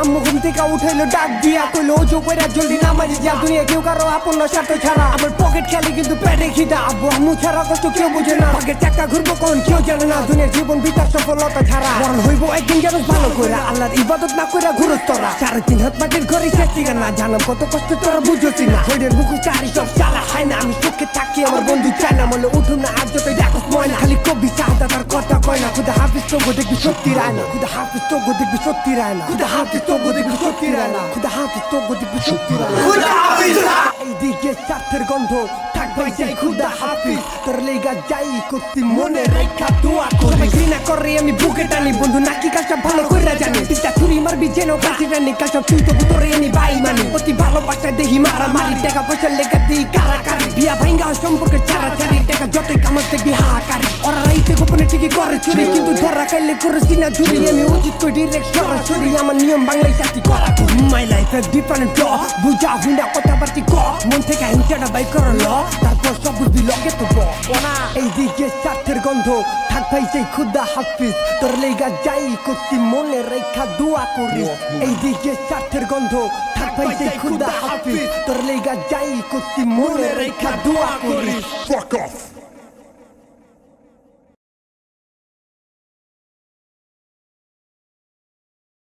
আম্মু ঘুম থেকে উঠাইলো ডাক দিয়া কইলো ওজো কইরা জলদি নামাজি যা দুনিয়া কেউ কারো আপন স্বার্থ ছাড়া আমার পকেট খালি কিন্তু পেটে খিদা আব্বু আম্মু ছাড়া কষ্ট কেউ বুঝে না পকেট টাকা ঘুরবো কোন কেউ জানে না দুনিয়ার জীবন বিতার সফলতা ছাড়া মরণ হইবো একদিন যেন ভালো কইরা আল্লাহর ইবাদত না কইরা ঘুরস তোরা 3.5 হাত মাটির ঘরে শেষি না জানাম কত কষ্ট তোরা বুঝছি না হইডের বুকু চারি সব চালা হয় না আমি চোখে থাকি আমার বন্ধু চায় না মনে উঠুন না আর যতই ডাকস ময়না খালি কবি চাহতা তার কথা কয় না খুদা হাফিজ তো গো দেখবি সত্যি রায় না খুদা হাফিজ তো গো দেখবি সত্যি রায় না খুদা হাফিজ তো গো দেখবি সত্যি রায় না খুদা হাফিজ তো গো দেখবি সত্যি রায় না খুদা হাফিজ এইদিকে স্বার্থের গন্ধ থাকবে যাই খুদা হাফিজ তোর লেগা যাই করতি মনে রেখা দোয়া করি ঘৃণা করে আমি বুকে টানি বন্ধু নাকি কাজটা ভালো কইরা জানি তিনটা ছুরি মারবি যেন কাছে টানি কাজটা তুই তো ভিতরে আমি বাই মানি অতি ভালোবাসা দেখি মারামারি টাকা পয়সা লেগা দিই কারাকারি বিয়া ভাঙ্গা সম্পর্কে ছাড়াছাড়ি টাকা যতই কামার দেখবি হাহাকারি ওরা রাইতে গোপনে ঠিকই করে চুরি কিন্তু ধরা খাইলে করেছি না চুরি আমি উচিত কই ডিরেক্ট সরাসরি আমার নিয়ম বাংলায় শাস্তি করা মাই লাইফ এ ডিফারেন্ট ল বুঝা হুন্ডা কথাবার্তি ক মন থেকে হিংসাটা বাই করো ল তারপর সব বুঝবি লগে তো বনা এই দিকে স্বার্থের গন্ধ থাক ভাই সেই খুদা হাফিজ তোর লেগা যাই করতি মনে রেখা দোয়া করি এই দিকে স্বার্থের গন্ধ থাক ভাই সেই খুদা হাফিজ তোর লেগা যাই করতি মনে রেখা দোয়া করি Fuck off!